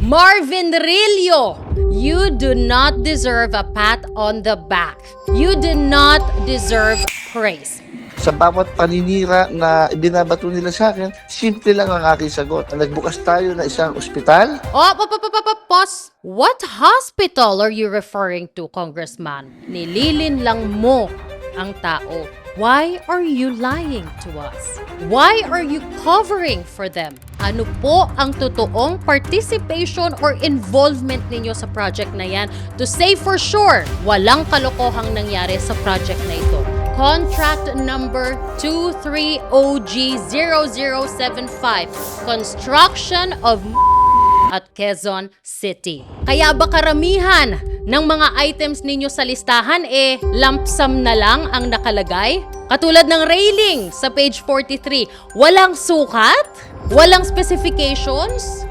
Marvin Rillo, you do not deserve a pat on the back. You do not deserve praise. Sa bawat paninira na ibinabato nila sa akin, simple lang ang aking sagot. Nagbukas tayo na isang ospital. Pause. What hospital are you referring to, Congressman? Nililin lang mo ang tao. Why are you lying to us? Why are you covering for them? Ano po ang totoong participation or involvement ninyo sa project na yan to say for sure walang kalokohang nangyari sa project na ito? Contract number 230G0075, construction of at Quezon City. Kaya ba karamihan ng mga items ninyo sa listahan lump sum na lang ang nakalagay? Katulad ng railing sa page 43, walang sukat, walang specifications,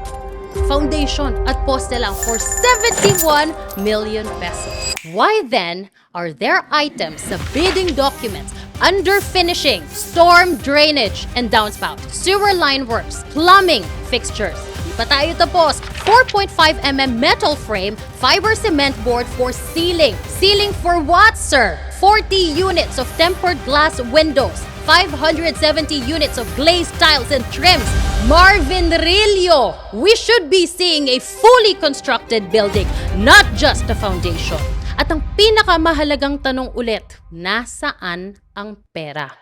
foundation at poste lang for 71 million pesos. Why then are there items sa bidding documents under finishing, storm drainage and downspout, sewer line works, plumbing fixtures? Di pa tayo tapos. 4.5mm metal frame, fiber cement board for ceiling. Ceiling for what, sir? 40 units of tempered glass windows, 570 units of glazed tiles and trims. Marvin Rillo, we should be seeing a fully constructed building, not just a foundation. At ang pinakamahalagang tanong ulit, nasaan ang pera?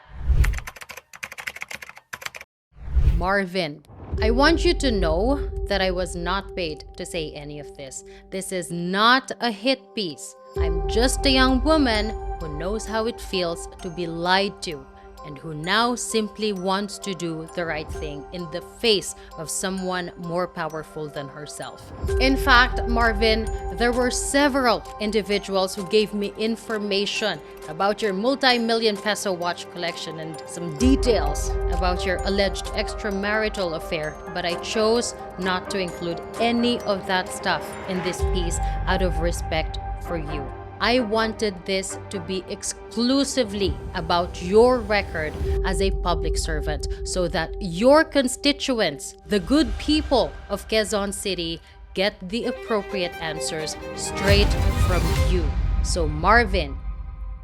Marvin, I want you to know that I was not paid to say any of this. This is not a hit piece. I'm just a young woman who knows how it feels to be lied to and who now simply wants to do the right thing in the face of someone more powerful than herself. In fact, Marvin, there were several individuals who gave me information about your multi-million peso watch collection and some details about your alleged extramarital affair, but I chose not to include any of that stuff in this piece out of respect for you. I wanted this to be exclusively about your record as a public servant so that your constituents, the good people of Quezon City, get the appropriate answers straight from you. So Marvin,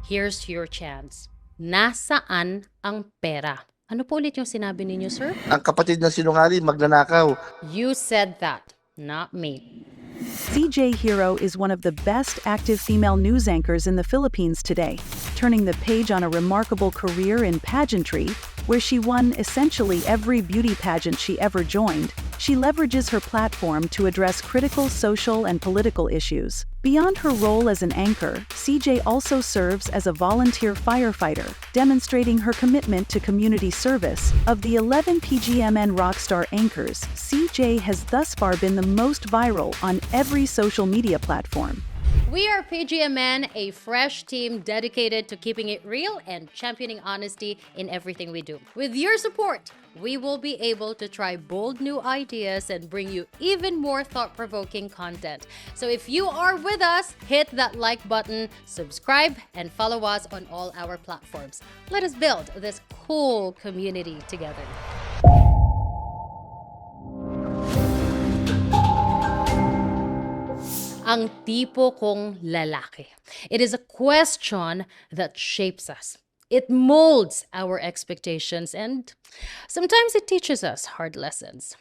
here's your chance. Nasaan ang pera? Ano po ulit yung sinabi ninyo, sir? Ang kapatid ng sinungaling, magnanakaw. You said that, not me. Cj Hirro is one of the best active female news anchors in the Philippines today, turning the page on a remarkable career in pageantry, where she won essentially every beauty pageant she ever joined. She leverages her platform to address critical social and political issues. Beyond her role as an anchor, Cj also serves as a volunteer firefighter, demonstrating her commitment to community service. Of the 11 PGMN rockstar anchors, Cj has thus far been the most viral on every social media platform. We are PGMN, a fresh team dedicated to keeping it real and championing honesty in everything we do. With your support, we will be able to try bold new ideas and bring you even more thought-provoking content. So if you are with us, hit that like button, subscribe, and follow us on all our platforms. Let us build this cool community together. Ang tipo kong lalaki. It is a question that shapes us. It molds our expectations and sometimes it teaches us hard lessons.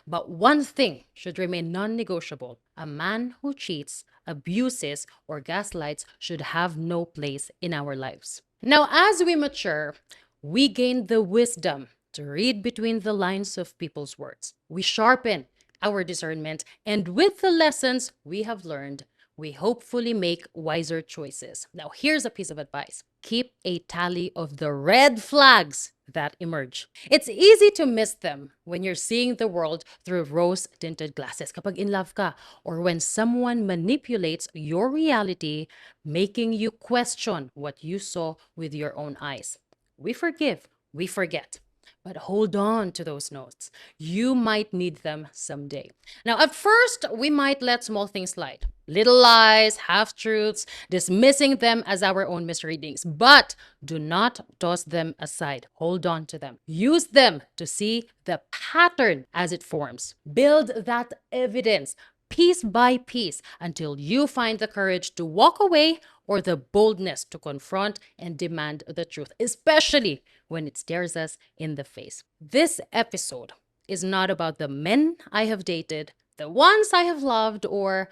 But one thing should remain non-negotiable. A man who cheats, abuses, or gaslights should have no place in our lives. Now, as we mature, we gain the wisdom to read between the lines of people's words. We sharpen our discernment, and with the lessons we have learned, we hopefully make wiser choices. Now, here's a piece of advice. Keep a tally of the red flags that emerge. It's easy to miss them when you're seeing the world through rose-tinted glasses, kapag in love ka, or when someone manipulates your reality, making you question what you saw with your own eyes. We forgive, we forget. But hold on to those notes. You might need them someday. Now, at first, we might let small things slide. Little lies, half-truths, dismissing them as our own misreadings. But do not toss them aside. Hold on to them. Use them to see the pattern as it forms. Build that evidence. piece by piece until you find the courage to walk away or the boldness to confront and demand the truth, especially when it stares us in the face. This episode is not about the men I have dated, the ones I have loved, or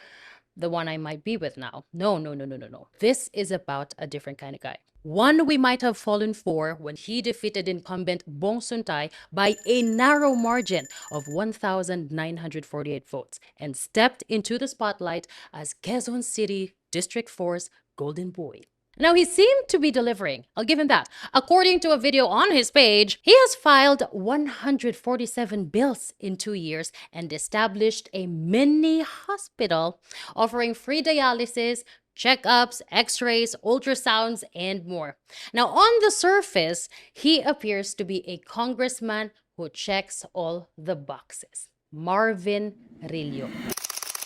the one I might be with now. No, no, no, no, no, no. This is about a different kind of guy. One we might have fallen for when he defeated incumbent Bong Suntay by a narrow margin of 1,948 votes and stepped into the spotlight as Quezon City District 4's Golden Boy. Now, he seemed to be delivering. I'll give him that. According to a video on his page, he has filed 147 bills in 2 years and established a mini hospital offering free dialysis, checkups, x-rays, ultrasounds, and more. Now, on the surface, he appears to be a congressman who checks all the boxes. Marvin Rillo.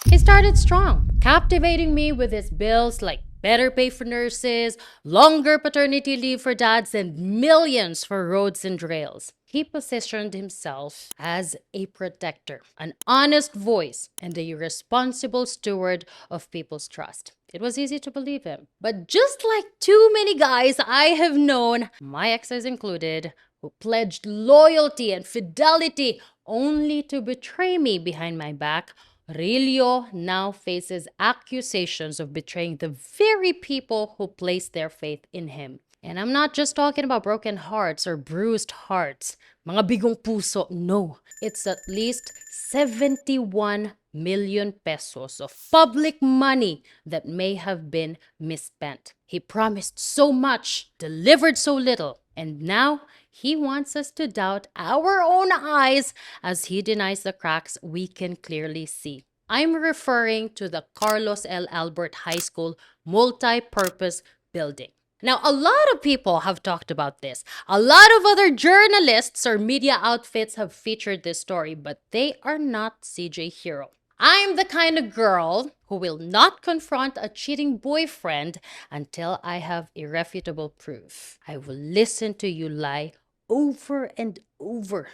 He started strong, captivating me with his bills like better pay for nurses, longer paternity leave for dads, and millions for roads and rails. He positioned himself as a protector, an honest voice, and a responsible steward of people's trust. It was easy to believe him. But just like too many guys I have known, my exes included, who pledged loyalty and fidelity only to betray me behind my back, Rillo now faces accusations of betraying the very people who placed their faith in him. And I'm not just talking about broken hearts or bruised hearts. Mga bigong puso, no. It's at least 71 million pesos of public money that may have been misspent. He promised so much, delivered so little, and now he wants us to doubt our own eyes as he denies the cracks we can clearly see. I'm referring to the Carlos L. Albert High School multi-purpose building. Now, a lot of people have talked about this. A lot of other journalists or media outfits have featured this story, but they are not Cj Hirro. I'm the kind of girl who will not confront a cheating boyfriend until I have irrefutable proof. I will listen to you lie over and over.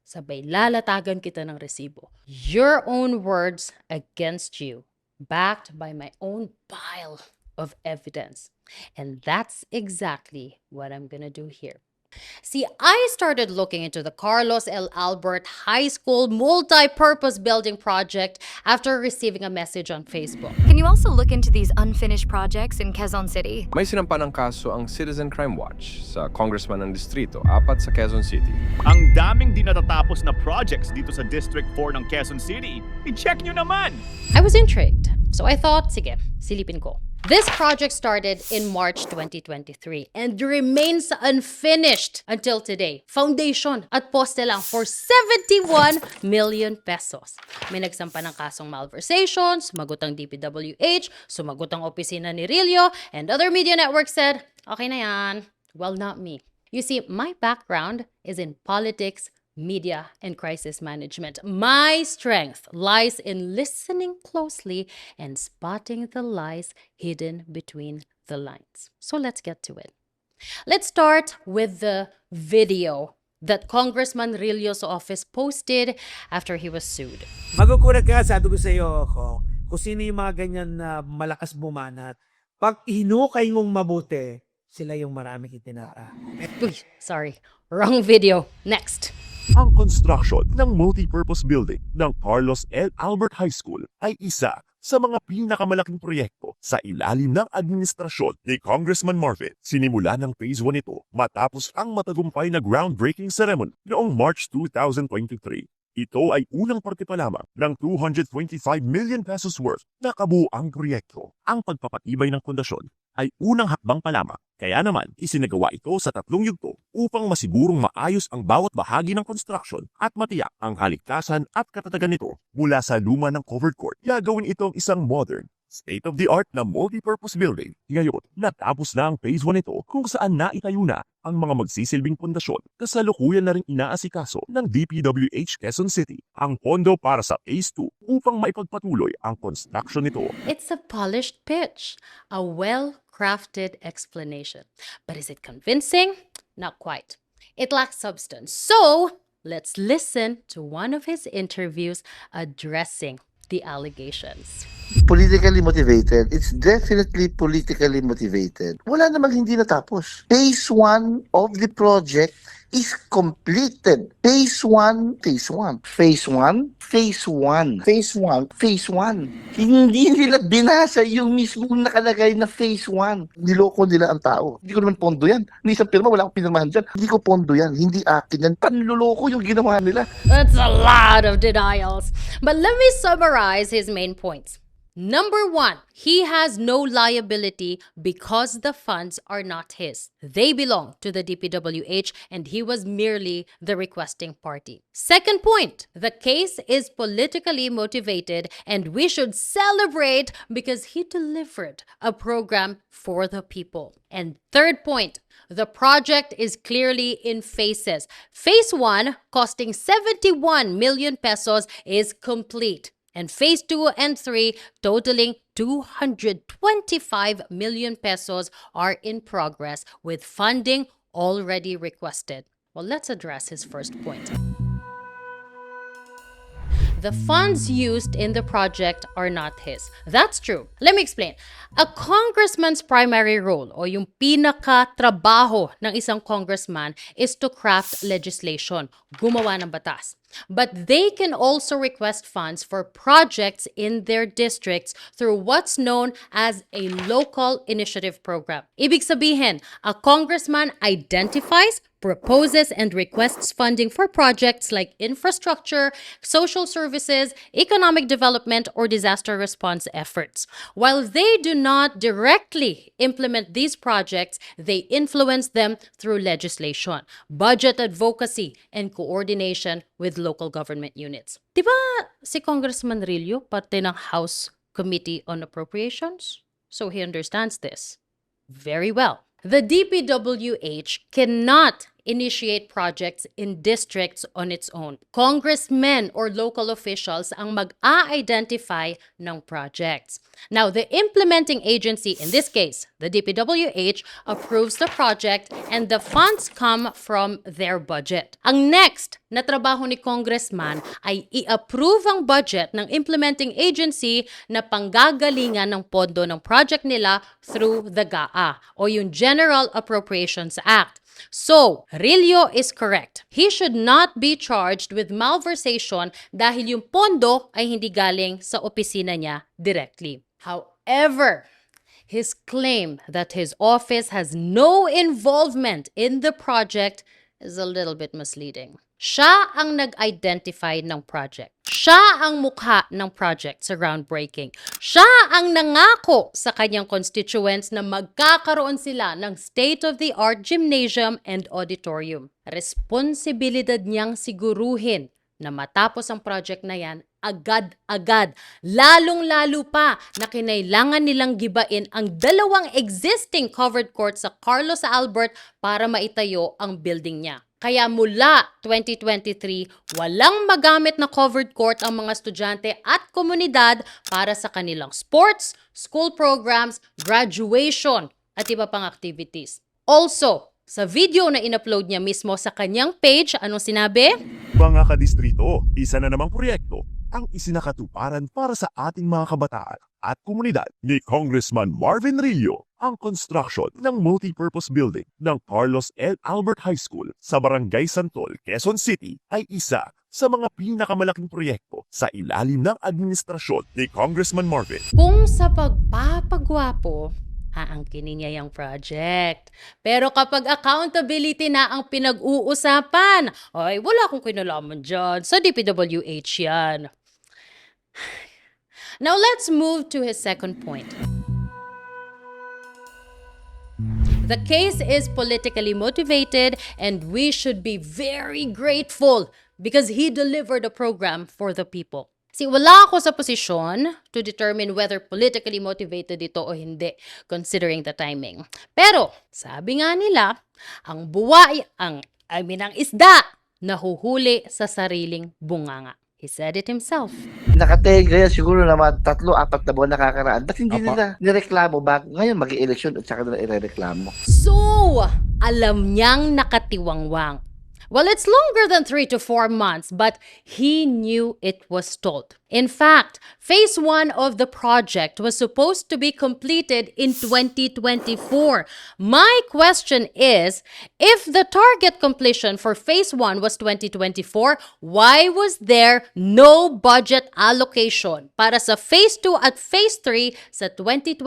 Sabay lalatagan kita ng resibo. Your own words against you, backed by my own pile of evidence. And that's exactly what I'm gonna do here. See, I started looking into the Carlos L. Albert High School multi-purpose building project after receiving a message on Facebook. Can you also look into these unfinished projects in Quezon City? May sinampan ng kaso ang Citizen Crime Watch sa Congressman ng Distrito 4 sa Quezon City. Ang daming di natatapos na projects dito sa District 4 ng Quezon City. I-check nyo naman! I was intrigued, so I thought, sige, silipin ko. This project started in March 2023 and remains unfinished until today. Foundation at poste lang for 71 million pesos. May nagsampa ng kasong malversations, sumagot ang DPWH, sumagot ang opisina ni Rillo, and other media networks said, okay na yan. Well, not me. You see, my background is in politics, media, and crisis management. My strength lies in listening closely and spotting the lies hidden between the lines. So let's get to it. Let's start with the video that Congressman Rillo's office posted after he was sued. Magugulat ka, sabi ko sa iyo, kung sino yung mga ganyan na malakas bumanat. Pag hinukay mong mabuti, sila yung marami itinara. Uy, sorry. Wrong video. Next. Ang construction ng multi-purpose building ng Carlos L. Albert High School ay isa sa mga pinakamalaking proyekto sa ilalim ng administrasyon ni Congressman Marvin. Sinimula ng Phase 1 ito matapos ang matagumpay na groundbreaking ceremony noong March 2023. Ito ay unang parte pa lamang ng 225 million pesos worth na kabuuang proyekto. Ang pagpapatibay ng pundasyon ay unang hakbang pa lamang. Kaya naman, isinagawa ito sa 3 yugto upang masigurong maayos ang bawat bahagi ng construction at matiyak ang kaligtasan at katatagan nito mula sa luma ng covered court. Gagawin itong isang modern, state-of-the-art na multi-purpose building. Ngayon, natapos na ang Phase 1 nito kung saan naitayo na ang mga magsisilbing pundasyon. Kasalukuyan na rin inaasikaso ng DPWH Quezon City ang pondo para sa Phase 2 upang maipagpatuloy ang construction nito. It's a polished pitch, a well-crafted explanation. But is it convincing? Not quite. It lacks substance. So, let's listen to one of his interviews addressing the allegations. Politically motivated. It's definitely politically motivated. Wala namang hindi natapos. Phase 1 of the project is completed. Phase 1, phase 1, phase 1, phase 1, phase 1, phase 1. Hindi nila binasa yung mismong nakalagay na phase 1. Niloko nila ang tao. Hindi ko naman pondo yan. Hindi isang pirma, wala akong pinirmahan dyan. Hindi ko pondo yan. Hindi akin yan. Panluloko yung ginawa nila. That's a lot of denials. But let me summarize his main points. Number 1, he has no liability because the funds are not his. They belong to the DPWH and he was merely the requesting party. Second point, the case is politically motivated and we should celebrate because he delivered a program for the people. And third point, the project is clearly in phases. Phase 1, costing 71 million pesos, is complete. And phase 2 and 3, totaling 225 million pesos, are in progress with funding already requested. Well, let's address his first point. The funds used in the project are not his. That's true. Let me explain. A congressman's primary role o yung pinaka-trabaho ng isang congressman is to craft legislation, gumawa ng batas. But they can also request funds for projects in their districts through what's known as a local initiative program. Ibig sabihin, a congressman identifies, proposes, and requests funding for projects like infrastructure, social services, economic development, or disaster response efforts. While they do not directly implement these projects, they influence them through legislation, budget advocacy, and coordination with local government units. Diba si Congressman Rillo parte ng House Committee on Appropriations? So he understands this very well. The DPWH cannot initiate projects in districts on its own. Congressmen or local officials ang mag-a-identify ng projects. Now, the implementing agency, in this case, the DPWH, approves the project and the funds come from their budget. Ang next na trabaho ni Congressman ay i-approve ang budget ng implementing agency na panggagalingan ng pondo ng project nila through the GAA o yung General Appropriations Act. So, Rillo is correct. He should not be charged with malversation dahil yung pondo ay hindi galing sa opisina niya directly. However, his claim that his office has no involvement in the project is a little bit misleading. Siya ang nag-identify ng project. Siya ang mukha ng project sa groundbreaking. Siya ang nangako sa kanyang constituents na magkakaroon sila ng state-of-the-art gymnasium and auditorium. Responsibilidad niyang siguruhin na matapos ang project na yan agad-agad. Lalong-lalo pa na kinailangan nilang gibain ang dalawang existing covered court sa Carlos Albert para maitayo ang building niya. Kaya mula 2023, walang magamit na covered court ang mga estudyante at komunidad para sa kanilang sports, school programs, graduation, at iba pang activities. Also, sa video na in-upload niya mismo sa kanyang page, anong sinabi? Mga kadistrito, isa na namang proyekto ang isinakatuparan para sa ating mga kabataan at komunidad ni Congressman Marvin Rillo, ang construction ng multi-purpose building ng Carlos L. Albert High School sa Barangay Santol, Quezon City ay isa sa mga pinakamalaking proyekto sa ilalim ng administrasyon ni Congressman Marvin. Kung sa pagpapagwapo, aangkinin niya yung project. Pero kapag accountability na ang pinag-uusapan, ay wala akong kinalaman dyan. Sa DPWH yan. Now let's move to his second point. The case is politically motivated and we should be very grateful because he delivered a program for the people. See, wala ako sa posisyon to determine whether politically motivated ito o hindi, considering the timing. Pero, sabi nga nila, ang ang isda, nahuhuli sa sariling bunganga. He said it himself. Nakatenga yan siguro naman 3-4 na buwan nakakaraan. Ba't hindi nila nireklamo bago ngayon mag-i-election at saka nila irereklamo? So, alam niyang nakatiwangwang. Well, it's longer than 3 to 4 months, but he knew it was told. In fact, phase 1 of the project was supposed to be completed in 2024. My question is, if the target completion for phase 1 was 2024, why was there no budget allocation para sa phase 2 at phase 3 sa 2024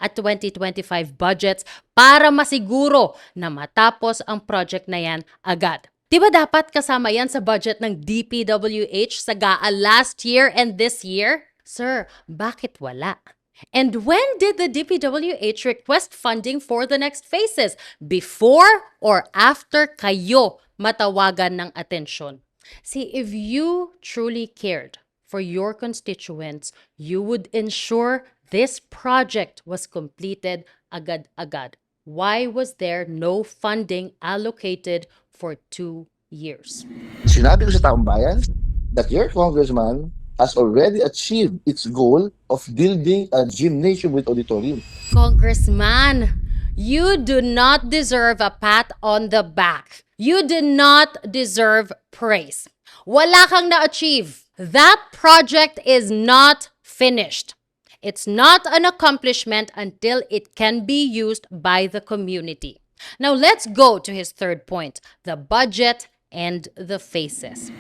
at 2025 budgets para masiguro na matapos ang project na yan agad? Diba dapat kasama yan sa budget ng DPWH sa GAA last year and this year? Sir, bakit wala? And when did the DPWH request funding for the next phases? Before or after kayo matawagan ng atensyon? See, if you truly cared for your constituents, you would ensure this project was completed agad-agad. Why was there no funding allocated for 2 years? Sinabi ko sa taong bayan that your congressman has already achieved its goal of building a gymnasium with auditorium. Congressman, you do not deserve a pat on the back. You do not deserve praise. Wala kang na-achieve. That project is not finished. It's not an accomplishment until it can be used by the community. Now let's go to his third point, the budget and the phases.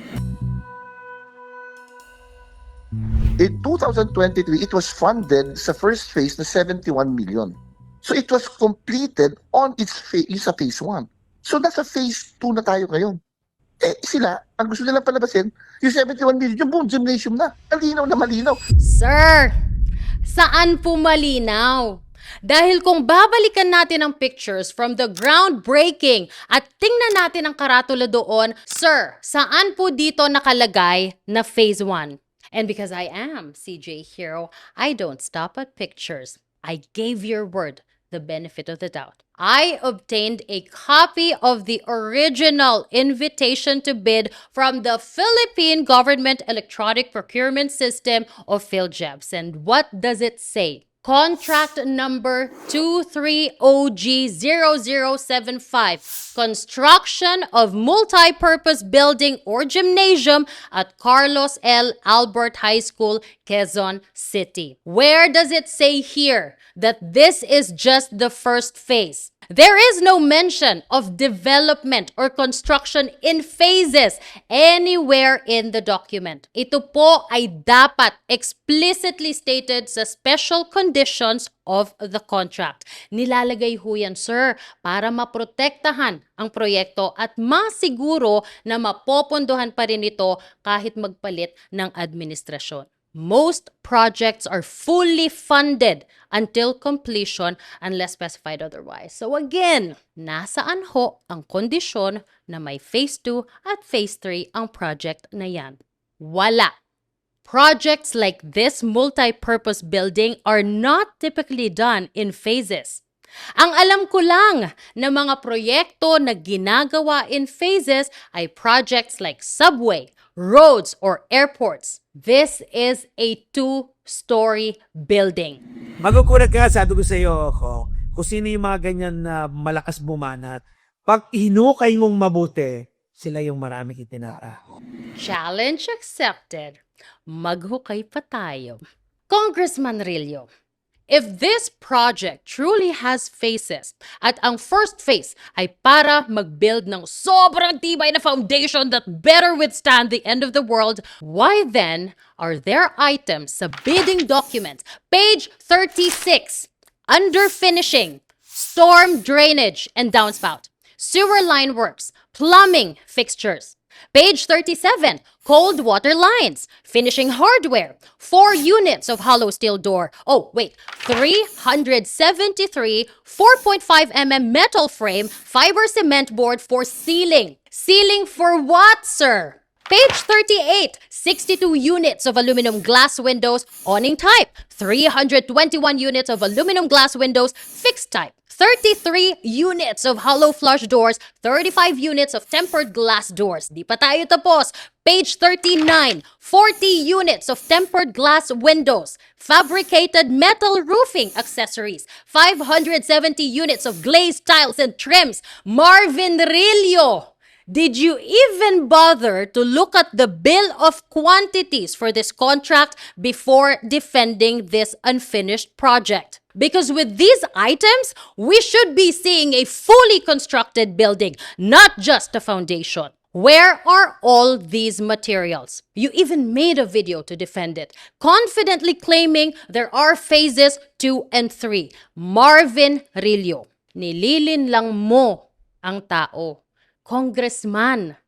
In 2023, it was funded sa first phase na 71 million. So it was completed on its sa phase 1. So nasa phase 2 na tayo ngayon. Sila, ang gusto nilang palabasin, yung 71 million, yung buong gymnasium na. Malinaw na malinaw. Sir, saan po malinaw? Dahil kung babalikan natin ang pictures from the groundbreaking at tingnan natin ang karatula doon, sir, saan po dito nakalagay na phase 1? And because I am Cj Hirro, I don't stop at pictures. I gave your word the benefit of the doubt. I obtained a copy of the original invitation to bid from the Philippine Government Electronic Procurement System of PhilGEBs. And what does it say? Contract number 230G0075, construction of multi-purpose building or gymnasium at Carlos L. Albert High School, Quezon City. Where does it say here that this is just the first phase? There is no mention of development or construction in phases anywhere in the document. Ito po ay dapat explicitly stated sa special conditions of the contract. Nilalagay ho yan, sir, para maprotektahan ang proyekto at masiguro na mapopondohan pa rin ito kahit magpalit ng administrasyon. Most projects are fully funded until completion unless specified otherwise. So again, nasaan ho ang kondisyon na may phase 2 at phase 3 ang project na yan? Wala. Projects like this multi-purpose building are not typically done in phases. Ang alam ko lang na mga proyekto na ginagawa in phases ay projects like subway, roads, or airports. This is a 2-story building. Magugulat ka, sabi ko sa iyo, kung sino yung mga ganyan na malakas bumanat. Pag hinukay mong mabuti, sila yung marami itinara. Challenge accepted. Maghukay pa tayo. Congressman Rillo, if this project truly has phases at ang first phase ay para mag-build ng sobrang tibay na foundation that better withstand the end of the world, why then are there items sa bidding documents, page 36, under finishing, storm drainage and downspout, sewer line works, plumbing fixtures, page 37, cold water lines, finishing hardware, 4 units of hollow steel door. Oh, wait, 373 4.5mm metal frame, fiber cement board for ceiling. Ceiling for what, sir? Page 38, 62 units of aluminum glass windows, awning type, 321 units of aluminum glass windows, fixed type, 33 units of hollow flush doors, 35 units of tempered glass doors. Di pa tayo tapos. Page 39, 40 units of tempered glass windows, fabricated metal roofing accessories, 570 units of glazed tiles and trims. Marvin Rillo, Did you even bother to look at the bill of quantities for this contract before defending this unfinished project? Because with these items, we should be seeing a fully constructed building, not just a foundation. Where are all these materials? You even made a video to defend it, confidently claiming there are phases 2 and 3. Marvin Rillo, nililin lang mo ang tao. Congressman,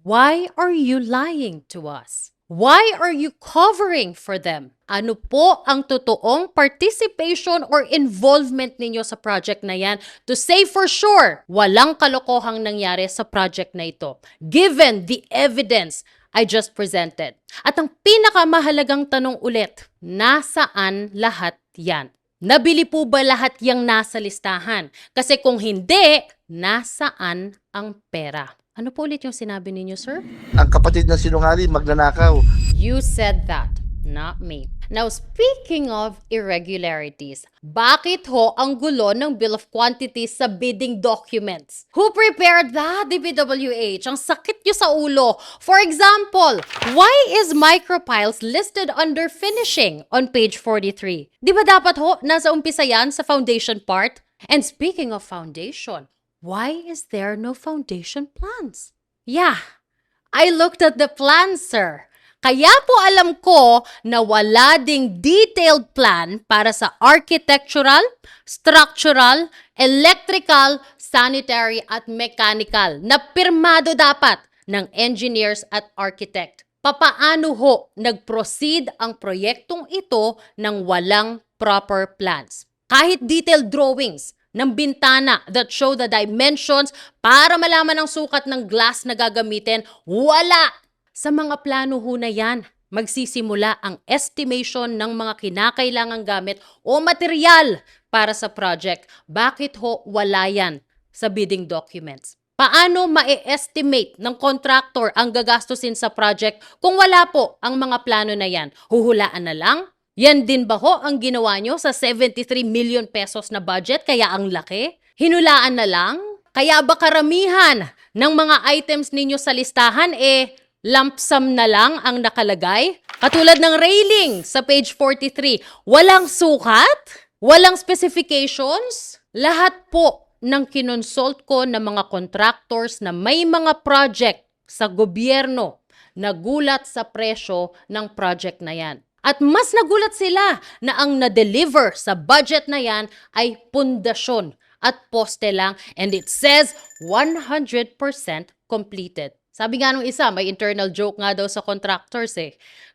why are you lying to us? Why are you covering for them? Ano po ang totoong participation or involvement ninyo sa project na yan to say for sure walang kalokohang nangyari sa project na ito, given the evidence I just presented? At ang pinakamahalagang tanong ulit, nasaan lahat yan? Nabili po ba lahat yang nasa listahan? Kasi kung hindi, nasaan ang pera? Ano po ulit yung sinabi ninyo, sir? Ang kapatid ng sinungaling, magnanakaw. You said that, not me. Now, speaking of irregularities, bakit ho ang gulo ng Bill of Quantities sa bidding documents? Who prepared that, DPWH? Ang sakit nyo sa ulo. For example, why is micropiles listed under finishing on page 43? Di ba dapat ho, nasa umpisa yan sa foundation part? And speaking of foundation, why is there no foundation plans? Yeah, I looked at the plans, sir. Kaya po alam ko na wala ding detailed plan para sa architectural, structural, electrical, sanitary at mechanical na pirmado dapat ng engineers at architect. Papaano ho nag-proceed ang proyektong ito ng walang proper plans? Kahit detailed drawings ng bintana that show the dimensions para malaman ang sukat ng glass na gagamitin, wala! Sa mga plano ho na yan, magsisimula ang estimation ng mga kinakailangang gamit o material para sa project. Bakit ho wala yan sa bidding documents? Paano ma-estimate ng contractor ang gagastusin sa project kung wala po ang mga plano na yan? Huhulaan na lang? Yan din ba ho ang ginawa nyo sa 73 million pesos na budget kaya ang laki? Hinulaan na lang? Kaya ba karamihan ng mga items ninyo sa listahan lump sum na lang ang nakalagay? Katulad ng railing sa page 43, walang sukat? Walang specifications? Lahat po ng kinonsult ko ng mga contractors na may mga project sa gobyerno nagulat sa presyo ng project na yan. At mas nagulat sila na ang na-deliver sa budget na yan ay pundasyon at poste lang, and it says 100% completed. Sabi nga nung isa, may internal joke nga daw sa contractors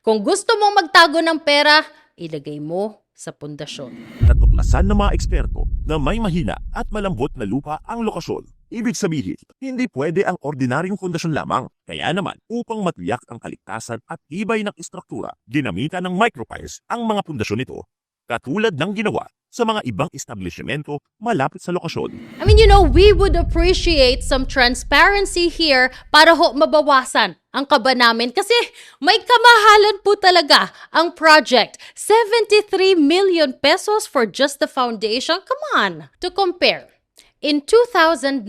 Kung gusto mong magtago ng pera, ilagay mo sa pundasyon. Natuklasan ng mga eksperto na may mahina at malambot na lupa ang lokasyon. Ibig sabihin, hindi pwede ang ordinaryong pundasyon lamang. Kaya naman, upang matiyak ang kaligtasan at tibay ng istruktura, ginamitan ng micropiles ang mga pundasyon nito, katulad ng ginawa sa mga ibang establishmento malapit sa lokasyon. I mean, we would appreciate some transparency here para ho mabawasan ang kaba namin kasi may kamahalan po talaga ang project. 73 million pesos for just the foundation? Come on! To compare, in 2019,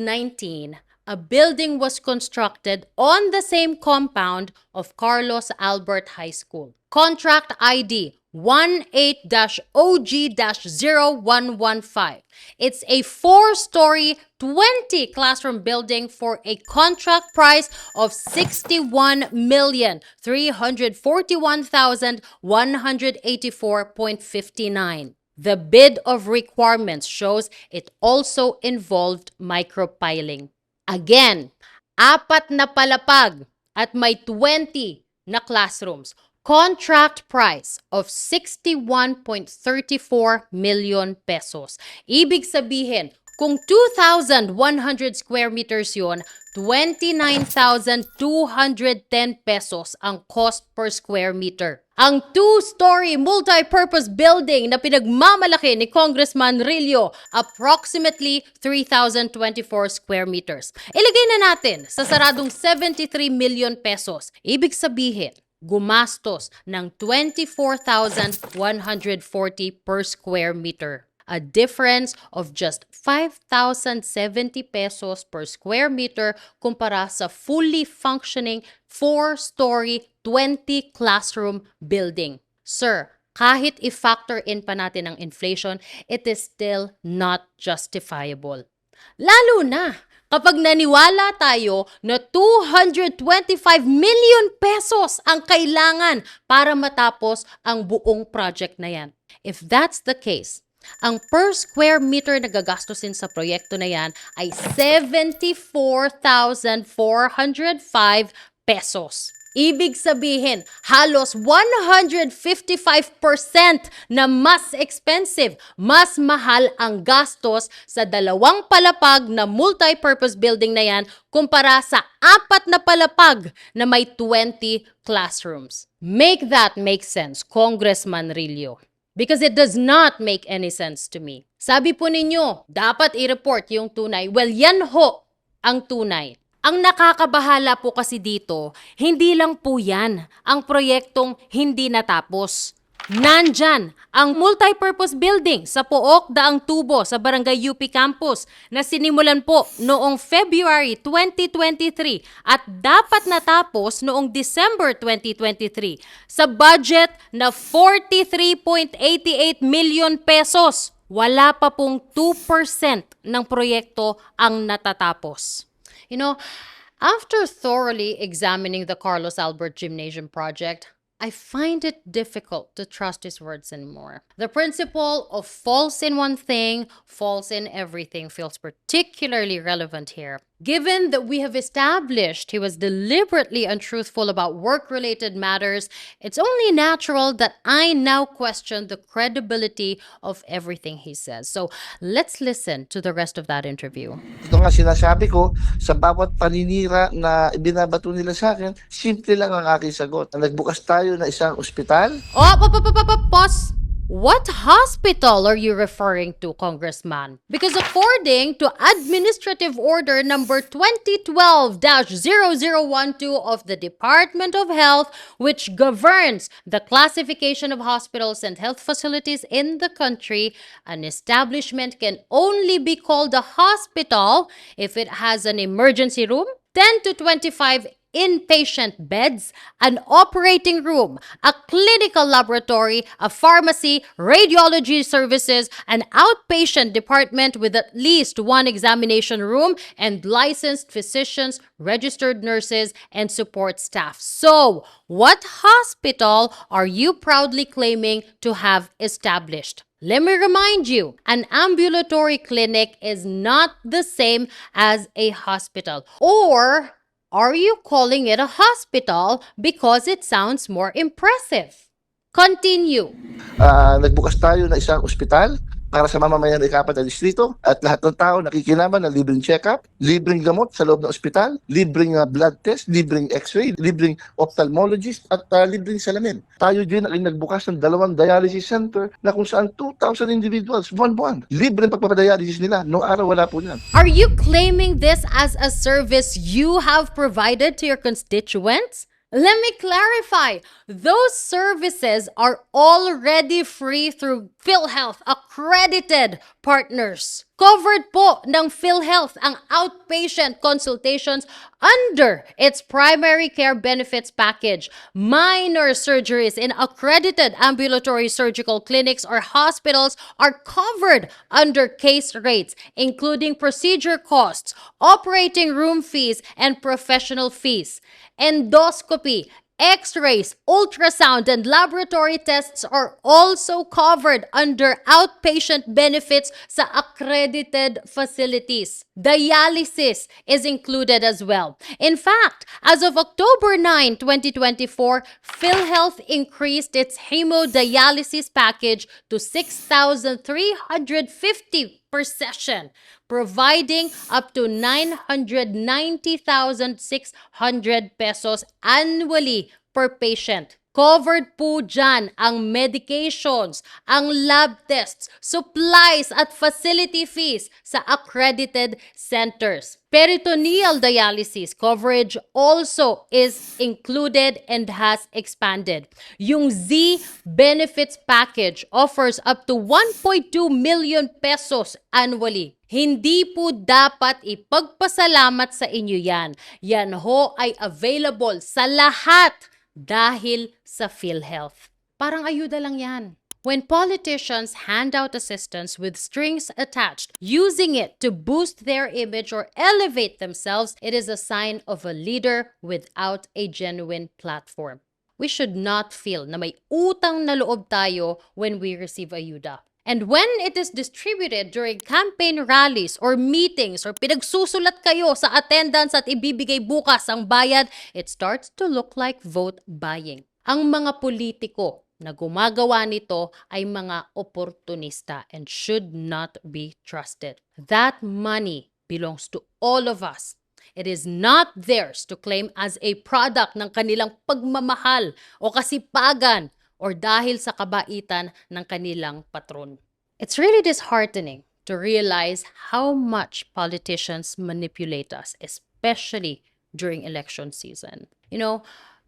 a building was constructed on the same compound of Carlos Albert High School. Contract ID 18-OG-0115. It's a 4-story, 20-classroom building for a contract price of 61,341,184.59. The bid of requirements shows it also involved micropiling. Again, 4 na palapag at may 20 na classrooms. Contract price of 61.34 million pesos. Ibig sabihin, kung 2,100 square meters yon, 29,210 pesos ang cost per square meter. Ang 2-story multi-purpose building na pinagmamalaki ni Congressman Rillo, approximately 3,024 square meters. Ilagay na natin sa saradong 73 million pesos. Ibig sabihin, gumastos ng 24,140 per square meter. a difference of just 5,070 pesos per square meter kumpara sa fully functioning 4-story, 20-classroom building. Sir, kahit i-factor in pa natin ang inflation, it is still not justifiable. Lalo na kapag naniwala tayo na 225 million pesos ang kailangan para matapos ang buong project na yan. If that's the case, ang per square meter na gagastusin sa proyekto na yan ay 74,405 pesos. Ibig sabihin, halos 155% na mas expensive, mas mahal ang gastos sa 2 palapag na multi-purpose building na yan kumpara sa 4 na palapag na may 20 classrooms. Make that make sense, Congressman Rillo. Because it does not make any sense to me. Sabi po ninyo, dapat i-report yung tunay. Well, yan ho ang tunay. Ang nakakabahala po kasi dito, hindi lang po yan ang proyektong hindi natapos. Nandyan ang multi-purpose building sa Pook Daang Tubo sa Barangay UP Campus na sinimulan po noong February 2023 at dapat natapos noong December 2023 sa budget na 43.88 million pesos. Wala pa pong 2% ng proyekto ang natatapos. You know, after thoroughly examining the Carlos Albert Gymnasium project, I find it difficult to trust his words anymore. The principle of false in one thing, false in everything feels particularly relevant here. Given that we have established he was deliberately untruthful about work-related matters, it's only natural that I now question the credibility of everything he says. So let's listen to the rest of that interview. Ito nga sinasabi ko, sa bawat paninira na ibinabato nila sa akin, simple lang ang aking sagot. Nagbukas tayo na isang ospital. Pause! What hospital are you referring to, Congressman? Because according to Administrative Order number 2012-0012 of the Department of Health, which governs the classification of hospitals and health facilities in the country, an establishment can only be called a hospital if it has an emergency room, 10 to 25 inpatient beds, an operating room, a clinical laboratory, a pharmacy, radiology services, an outpatient department with at least 1 examination room, and licensed physicians, registered nurses, and support staff. So, what hospital are you proudly claiming to have established? Let me remind you, an ambulatory clinic is not the same as a hospital. Or are you calling it a hospital because it sounds more impressive? Continue. Nagbukas tayo na isang ospital para sa mamamayan ng ika-4 na distrito at lahat ng tao nakikinabang ng libreng check-up, libreng gamot sa loob ng ospital, libreng blood test, libreng x-ray, libreng ophthalmologist at libreng salamin. Tayo din ay nagbukas ng 2 dialysis center na kung saan 2,000 individuals, buwan-buwan. Libreng pagpapadialysis nila. Noong araw wala po yan. Are you claiming this as a service you have provided to your constituents? Let me clarify. Those services are already free through PhilHealth accredited partners. Covered po ng PhilHealth ang outpatient consultations under its primary care benefits package. Minor surgeries in accredited ambulatory surgical clinics or hospitals are covered under case rates, including procedure costs, operating room fees, and professional fees. Endoscopy, X-rays, ultrasound, and laboratory tests are also covered under outpatient benefits sa accredited facilities. Dialysis is included as well. In fact, as of October 9, 2024, PhilHealth increased its hemodialysis package to 6,350 per session, providing up to 990,600 pesos annually per patient. Covered po dyan ang medications, ang lab tests, supplies at facility fees sa accredited centers. Peritoneal dialysis coverage also is included and has expanded. Yung Z benefits package offers up to 1.2 million pesos annually. Hindi po dapat ipagpasalamat sa inyo yan. Yan ho ay available sa lahat dahil sa PhilHealth. Parang ayuda lang yan. When politicians hand out assistance with strings attached, using it to boost their image or elevate themselves, it is a sign of a leader without a genuine platform. We should not feel na may utang na loob tayo when we receive ayuda. And when it is distributed during campaign rallies or meetings or pinagsusulat kayo sa attendance at ibibigay bukas ang bayad, it starts to look like vote buying. Ang mga politiko na gumagawa nito ay mga oportunista and should not be trusted. That money belongs to all of us. It is not theirs to claim as a product ng kanilang pagmamahal o kasipagan or dahil sa kabaitan ng kanilang patron. It's really disheartening to realize how much politicians manipulate us, especially during election season. You know,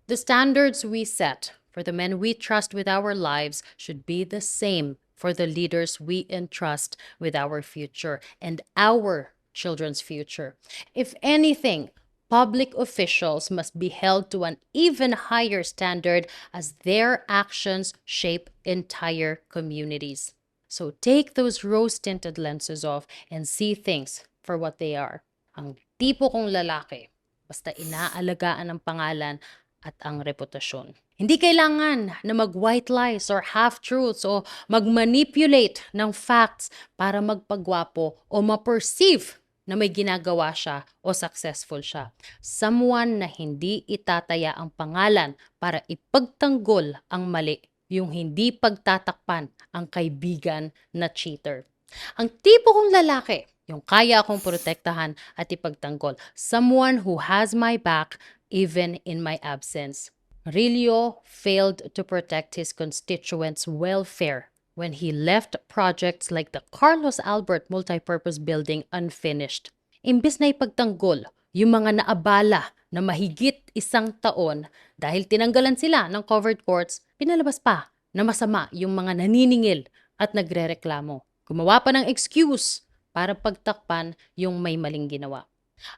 the standards we set for the men we trust with our lives should be the same for the leaders we entrust with our future and our children's future. If anything, public officials must be held to an even higher standard as their actions shape entire communities. So take those rose-tinted lenses off and see things for what they are. Ang tipo kong lalaki, basta inaalagaan ang pangalan at ang reputasyon. Hindi kailangan na mag-white lies or half-truths o mag-manipulate ng facts para magpagwapo o ma-perceive na may ginagawa siya o successful siya. Someone na hindi itataya ang pangalan para ipagtanggol ang mali, yung hindi pagtatakpan ang kaibigan na cheater. Ang tipo kong lalaki, yung kaya akong protektahan at ipagtanggol. Someone who has my back even in my absence. Rillo failed to protect his constituents' welfare when he left projects like the Carlos Albert Multipurpose Building unfinished. Imbis na ipagtanggol yung mga naabala na mahigit 1 taon dahil tinanggalan sila ng covered courts, pinalabas pa na masama yung mga naniningil at nagrereklamo. Gumawa pa ng excuse para pagtakpan yung may maling ginawa.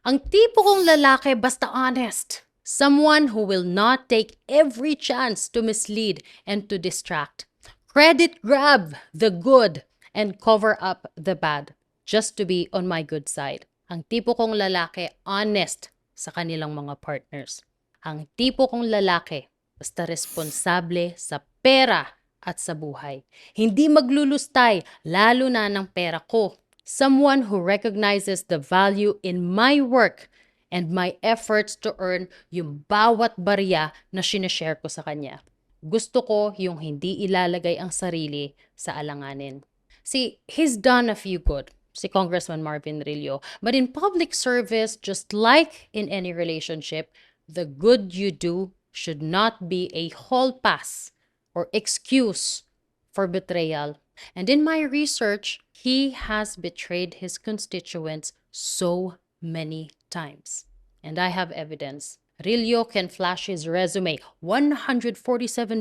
Ang tipo kong lalaki basta honest. Someone who will not take every chance to mislead and to distract. Credit grab the good and cover up the bad just to be on my good side. Ang tipo kong lalaki honest sa kanilang mga partners. Ang tipo kong lalaki basta responsable sa pera at sa buhay. Hindi maglulustay lalo na ng pera ko. Someone who recognizes the value in my work and my efforts to earn yung bawat barya na sinashare ko sa kanya. Gusto ko yung hindi ilalagay ang sarili sa alanganin. See, he's done a few good, si Congressman Marvin Rillo. But in public service, just like in any relationship, the good you do should not be a hall pass or excuse for betrayal. And in my research, he has betrayed his constituents so many times. And I have evidence. Rillo can flash his resume, 147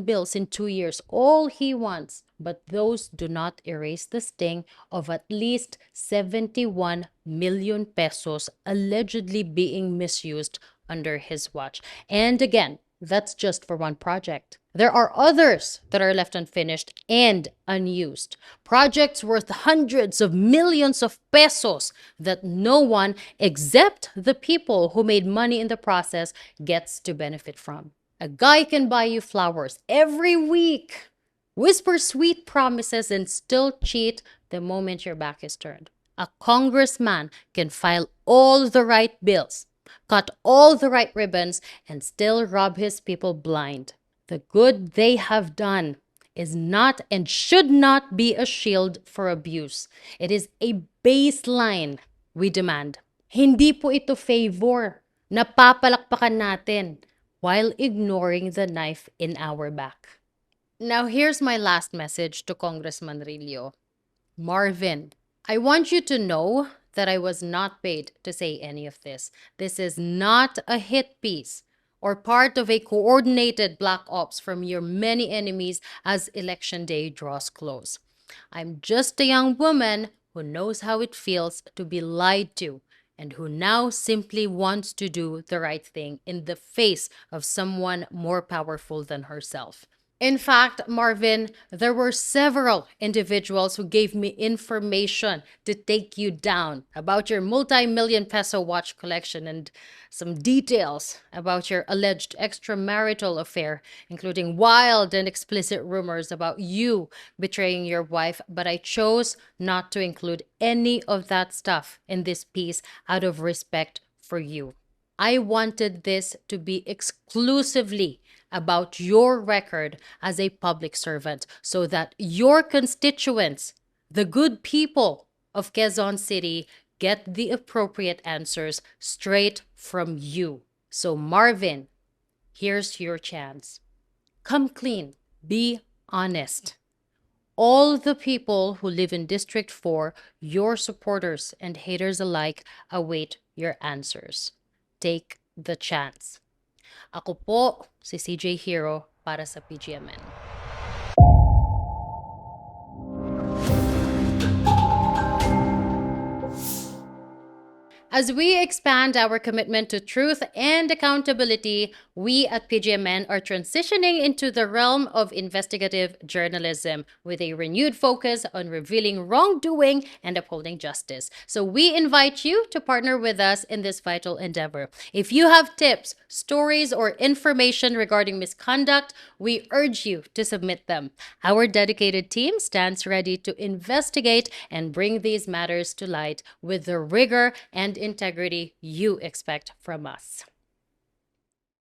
bills in 2 years, all he wants. But those do not erase the sting of at least 71 million pesos allegedly being misused under his watch. And again, that's just for one project. There are others that are left unfinished and unused. Projects worth hundreds of millions of pesos that no one except the people who made money in the process gets to benefit from. A guy can buy you flowers every week, whisper sweet promises, and still cheat the moment your back is turned. A congressman can file all the right bills, cut all the right ribbons, and still rob his people blind. The good they have done is not and should not be a shield for abuse. It is a baseline we demand. Hindi po ito favor na papalakpakan natin while ignoring the knife in our back. Now, here's my last message to Congressman Rillo. Marvin, I want you to know that I was not paid to say any of this. This is not a hit piece or part of a coordinated black ops from your many enemies as election day draws close. I'm just a young woman who knows how it feels to be lied to and who now simply wants to do the right thing in the face of someone more powerful than herself. In fact, Marvin, there were several individuals who gave me information to take you down about your multi-million-peso watch collection and some details about your alleged extramarital affair, including wild and explicit rumors about you betraying your wife. But I chose not to include any of that stuff in this piece out of respect for you. I wanted this to be exclusively about your record as a public servant so that your constituents, the good people of Quezon City, get the appropriate answers straight from you. So Marvin, here's your chance. Come clean. Be honest. All the people who live in District 4, your supporters and haters alike, await your answers. Take the chance. Ako po si Cj Hirro para sa PGMN. As we expand our commitment to truth and accountability, we at PGMN are transitioning into the realm of investigative journalism with a renewed focus on revealing wrongdoing and upholding justice. So we invite you to partner with us in this vital endeavor. If you have tips, stories, or information regarding misconduct, we urge you to submit them. Our dedicated team stands ready to investigate and bring these matters to light with the rigor and integrity you expect from us.